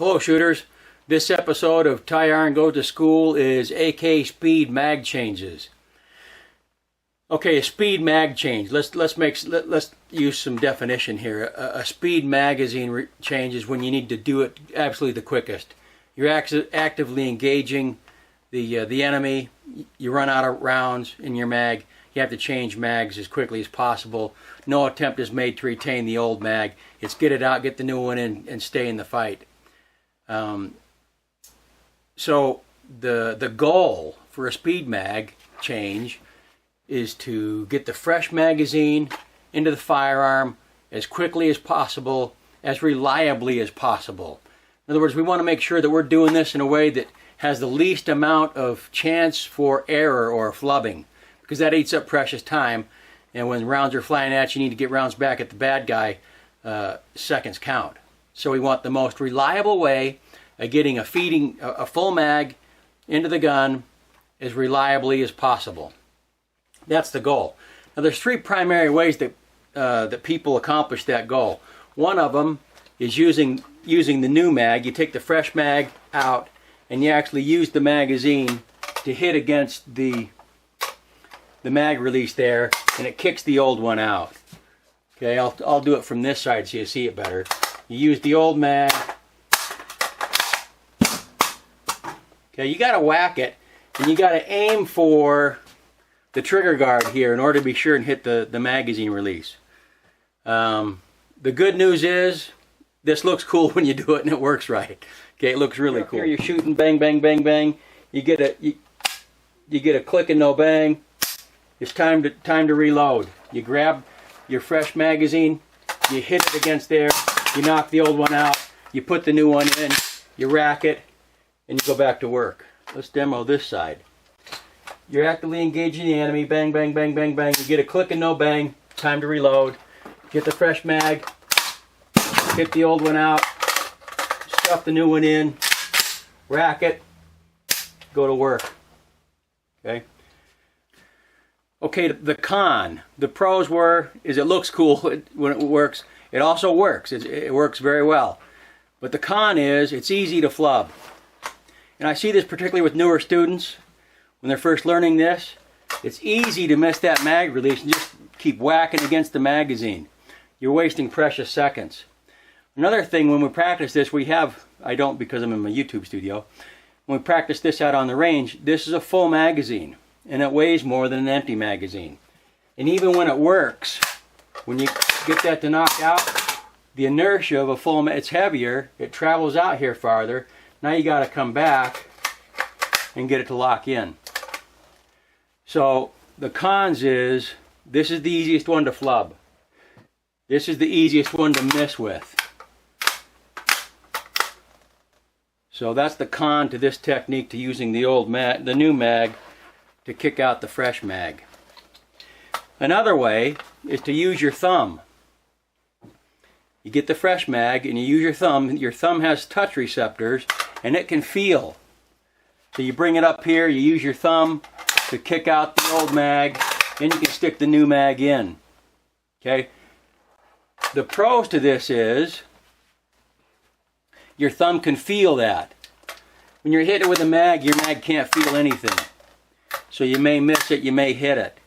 Hello shooters, this episode of Ty Iron Goes to School is AK Speed Mag Changes. Okay, a speed mag change. Let's use some definition here. A speed magazine change is when you need to do it absolutely the quickest. You're actively engaging the enemy. You run out of rounds in your mag. You have to change mags as quickly as possible. No attempt is made to retain the old mag. It's get it out, get the new one in, and stay in the fight. So the goal for a speed mag change is to get the fresh magazine into the firearm as quickly as possible, as reliably as possible. In other words, we want to make sure that we're doing this in a way that has the least amount of chance for error or flubbing, because that eats up precious time, and when rounds are flying at you, you need to get rounds back at the bad guy. Seconds count. So we want the most reliable way of getting a full mag into the gun as reliably as possible. That's the goal. Now there's three primary ways that people accomplish that goal. One of them is using the new mag. You take the fresh mag out and you actually use the magazine to hit against the mag release there, and it kicks the old one out. Okay, I'll do it from this side so you see it better. You use the old mag. Okay, you got to whack it, and you got to aim for the trigger guard here in order to be sure and hit the magazine release. The good news is this looks cool when you do it and it works right. Okay, it looks really cool. Here you're shooting, bang, bang, bang, bang. You get a click and no bang. It's time to reload. You grab your fresh magazine, you hit it against there, you knock the old one out, you put the new one in, you rack it, and you go back to work. Let's demo this side. You're actively engaging the enemy, bang, bang, bang, bang, bang. You get a click and no bang, time to reload. Get the fresh mag, hit the old one out, stuff the new one in, rack it, go to work. Okay, the con. The pros is it looks cool when it works. It also works. It works very well. But the con is it's easy to flub. And I see this particularly with newer students. When they're first learning this, it's easy to miss that mag release and just keep whacking against the magazine. You're wasting precious seconds. Another thing, when we practice this, I don't because I'm in my YouTube studio. When we practice this out on the range, this is a full magazine, and it weighs more than an empty magazine. And even when it works, when you get that to knock out, the inertia of a full, it's heavier, it travels out here farther. Now you got to come back and get it to lock in. So the cons is, this is the easiest one to flub. This is the easiest one to miss with. So that's the con to this technique, to using the new mag to kick out the fresh mag. Another way is to use your thumb. You get the fresh mag and you use your thumb. Your thumb has touch receptors and it can feel. So you bring it up here, you use your thumb to kick out the old mag, and you can stick the new mag in. Okay? The pros to this is your thumb can feel that. When you're hitting it with a mag, your mag can't feel anything. So you may miss it, you may hit it.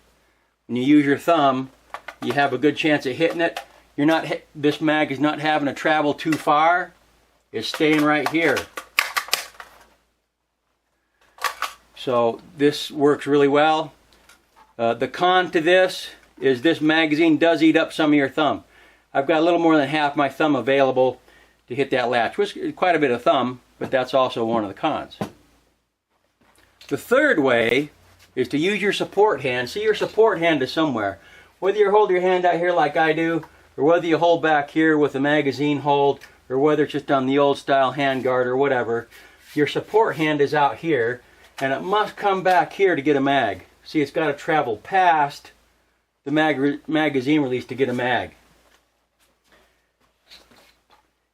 When you use your thumb, you have a good chance of hitting it. This mag is not having to travel too far. It's staying right here. So this works really well. The con to this is this magazine does eat up some of your thumb. I've got a little more than half my thumb available to hit that latch, which is quite a bit of thumb, but that's also one of the cons. The third way is to use your support hand. See, your support hand is somewhere. Whether you hold your hand out here like I do, or whether you hold back here with a magazine hold, or whether it's just on the old style hand guard or whatever, your support hand is out here, and it must come back here to get a mag. See, it's got to travel past the magazine release to get a mag.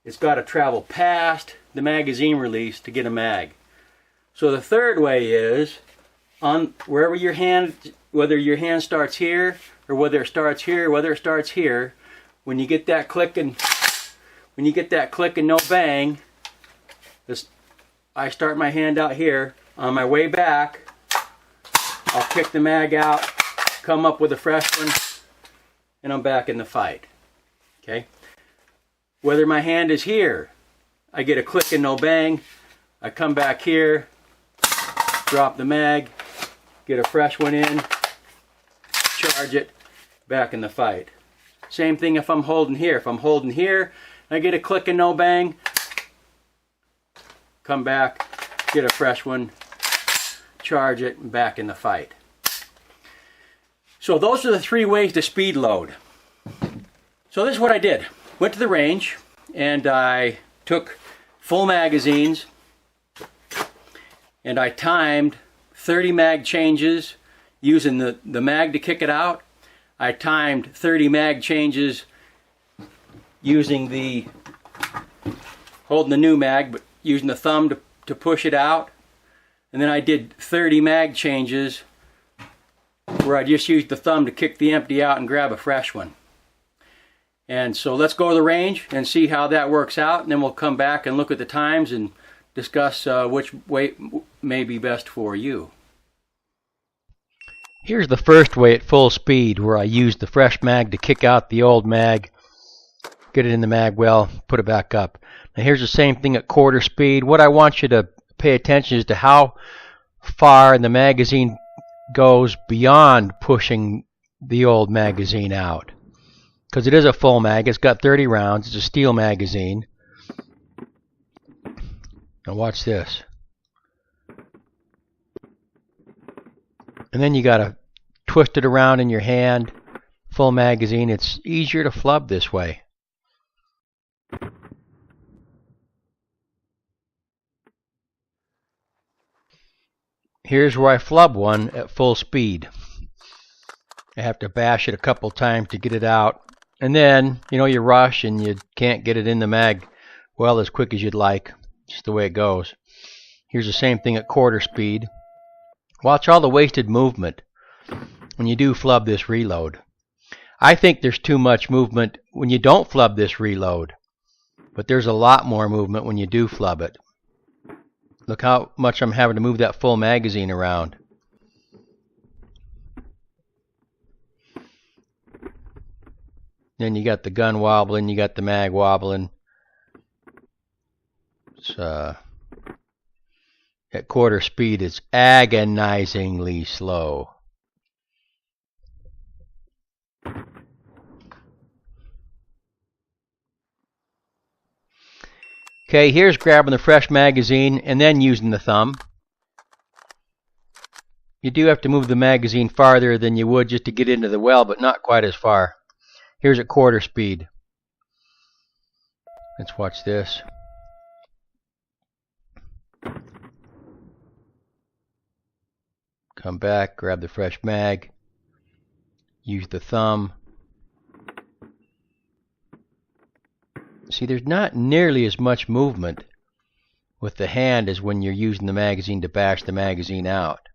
It's got to travel past the magazine release to get a mag. So the third way is, on wherever your hand, whether your hand starts here, or whether it starts here, whether it starts here, when you get that click and no bang, I start my hand out here. On my way back, I'll kick the mag out, come up with a fresh one, and I'm back in the fight. Okay? Whether my hand is here, I get a click and no bang. I come back here, drop the mag, get a fresh one in, charge it, back in the fight. Same thing if I'm holding here. If I'm holding here, I get a click and no bang, come back, get a fresh one, charge it, and back in the fight. So those are the 3 ways to speed load. So this is what I did. Went to the range and I took full magazines and I timed 30 mag changes using the mag to kick it out. I timed 30 mag changes using holding the new mag, but using the thumb to push it out. And then I did 30 mag changes where I just used the thumb to kick the empty out and grab a fresh one. And so let's go to the range and see how that works out, and then we'll come back and look at the times and discuss which way may be best for you. Here's the first way at full speed, where I used the fresh mag to kick out the old mag, get it in the mag well, put it back up. Now here's the same thing at quarter speed. What I want you to pay attention is to how far the magazine goes beyond pushing the old magazine out. Because it is a full mag, it's got 30 rounds, it's a steel magazine. Now watch this. And then you got to twist it around in your hand, full magazine. It's easier to flub this way. Here's where I flub one at full speed. I have to bash it a couple times to get it out. And then, you rush and you can't get it in the mag well as quick as you'd like. Just the way it goes. Here's the same thing at quarter speed. Watch all the wasted movement when you do flub this reload. I think there's too much movement when you don't flub this reload. But there's a lot more movement when you do flub it. Look how much I'm having to move that full magazine around. Then you got the gun wobbling, you got the mag wobbling. It's, at quarter speed, it's agonizingly slow. Okay, here's grabbing the fresh magazine and then using the thumb. You do have to move the magazine farther than you would just to get into the well, but not quite as far. Here's at quarter speed. Let's watch this. Come back, grab the fresh mag, use the thumb. See, there's not nearly as much movement with the hand as when you're using the magazine to bash the magazine out.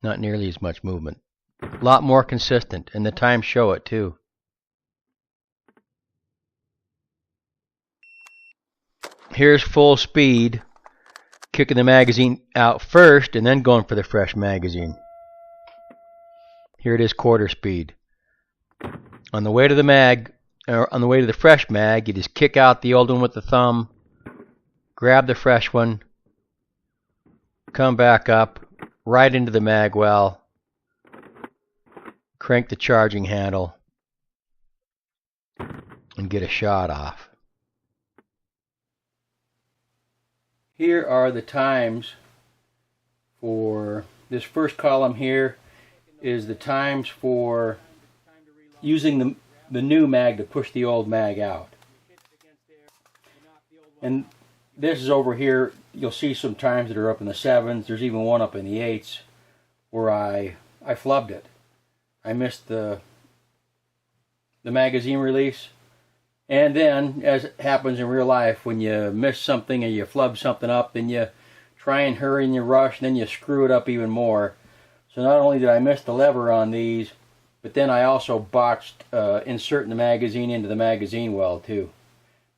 Not nearly as much movement. A lot more consistent, and the times show it too. Here's full speed, kicking the magazine out first and then going for the fresh magazine. Here it is quarter speed. On the way to the mag, or on the way to the fresh mag, you just kick out the old one with the thumb, grab the fresh one, come back up, right into the mag well, crank the charging handle, and get a shot off. Here are the times for this first column. Here is the times for using the new mag to push the old mag out. And this is over here. You'll see some times that are up in the 7s. There's even one up in the 8s where I flubbed it. I missed the magazine release. And then, as it happens in real life, when you miss something and you flub something up, then you try and hurry and you rush, and then you screw it up even more. So not only did I miss the lever on these, but then I also botched inserting the magazine into the magazine well too.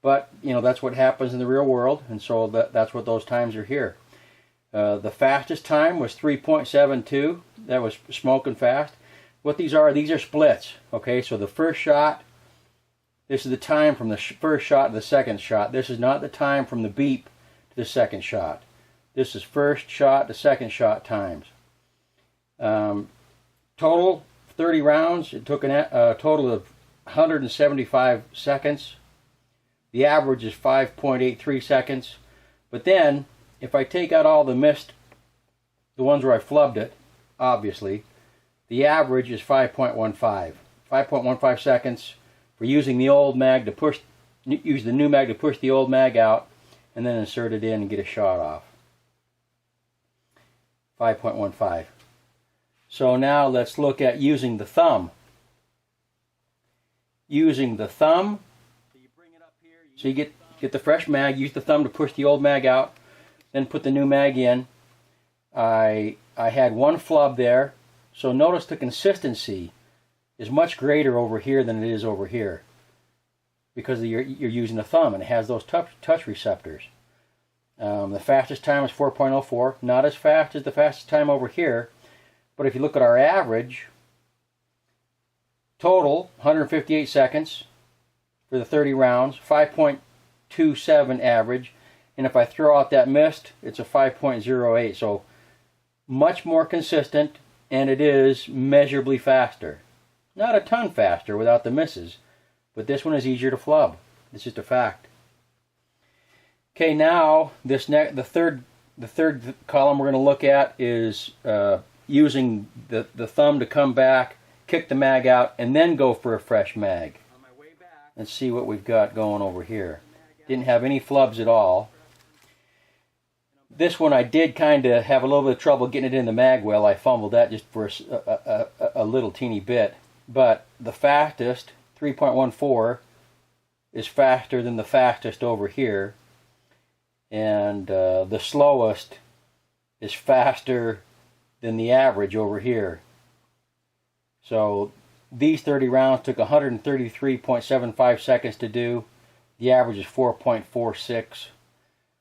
but that's what happens in the real world, and so that's what those times are here. The fastest time was 3.72. That was smoking fast. What these are splits. Okay, so the first shot, this is the time from the first shot to the second shot. This is not the time from the beep to the second shot. This is first shot to second shot times. Total 30 rounds. It took a total of 175 seconds. The average is 5.83 seconds. But then, if I take out all the missed, the ones where I flubbed it, obviously, the average is 5.15. 5.15 seconds for using the old mag to push, use the new mag to push the old mag out, and then insert it in and get a shot off. 5.15. So now let's look at using the thumb. Using the thumb, so you get the fresh mag, use the thumb to push the old mag out, then put the new mag in. I had one flub there, so notice the consistency is much greater over here than it is over here, because you're using the thumb and it has those touch receptors. The fastest time is 4.04, not as fast as the fastest time over here, but if you look at our average, total 158 seconds for the 30 rounds, 5.27 average, and if I throw out that missed, it's a 5.08, so much more consistent, and it is measurably faster. Not a ton faster without the misses, but this one is easier to flub. It's just a fact. Okay, now the third column we're going to look at is using the thumb to come back, kick the mag out, and then go for a fresh mag. Let's see what we've got going over here. Didn't have any flubs at all. This one I did kind of have a little bit of trouble getting it in the mag well. I fumbled that just for a little teeny bit. But the fastest, 3.14, is faster than the fastest over here. And the slowest is faster than the average over here. So these 30 rounds took 133.75 seconds to do. The average is 4.46.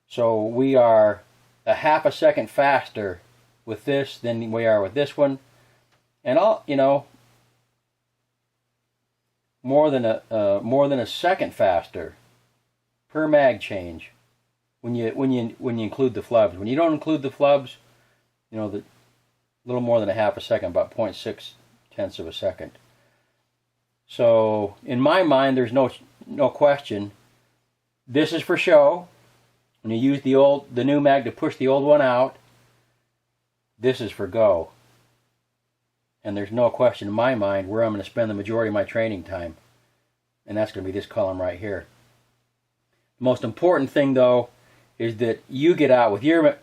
So we are a half a second faster with this than we are with this one, and more than a second faster per mag change when you include the flubs. When you don't include the flubs, the little more than a half a second, about 0.6 tenths of a second. So in my mind, there's no question. This is for show. When you use the new mag to push the old one out, this is for go. And there's no question in my mind where I'm going to spend the majority of my training time. And that's going to be this column right here. The most important thing, though, is that you get out with your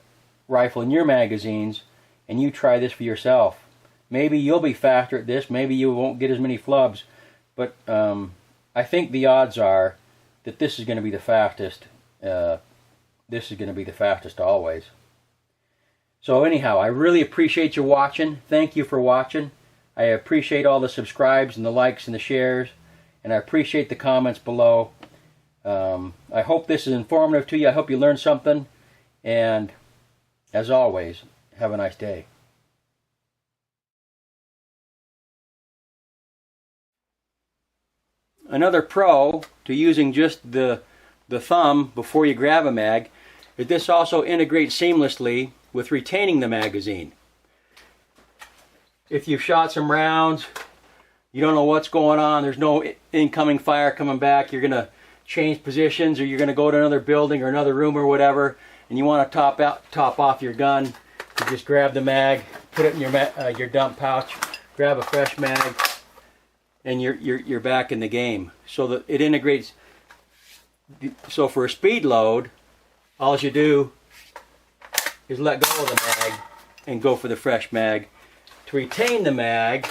rifle and your magazines and you try this for yourself. Maybe you'll be faster at this, maybe you won't get as many flubs, but I think the odds are that this is going to be the fastest. This is going to be the fastest always. So anyhow, I really appreciate you watching. Thank you for watching. I appreciate all the subscribes and the likes and the shares, and I appreciate the comments below. I hope this is informative to you. I hope you learned something, and as always, have a nice day. Another pro to using just the thumb before you grab a mag is this also integrates seamlessly with retaining the magazine. If you've shot some rounds, you don't know what's going on, there's no incoming fire coming back, you're going to change positions or you're going to go to another building or another room or whatever, and you want to top off your gun, you just grab the mag, put it in your dump pouch, grab a fresh mag, and you're back in the game. So that it integrates. So for a speed load, all you do is let go of the mag and go for the fresh mag. To retain the mag,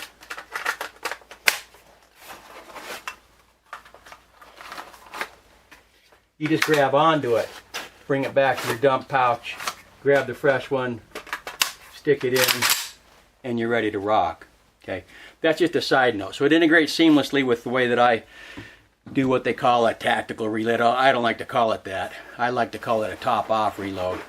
you just grab onto it, bring it back to your dump pouch, grab the fresh one, stick it in, and you're ready to rock. Okay, that's just a side note. So it integrates seamlessly with the way that I do what they call a tactical reload. I don't like to call it that. I like to call it a top-off reload.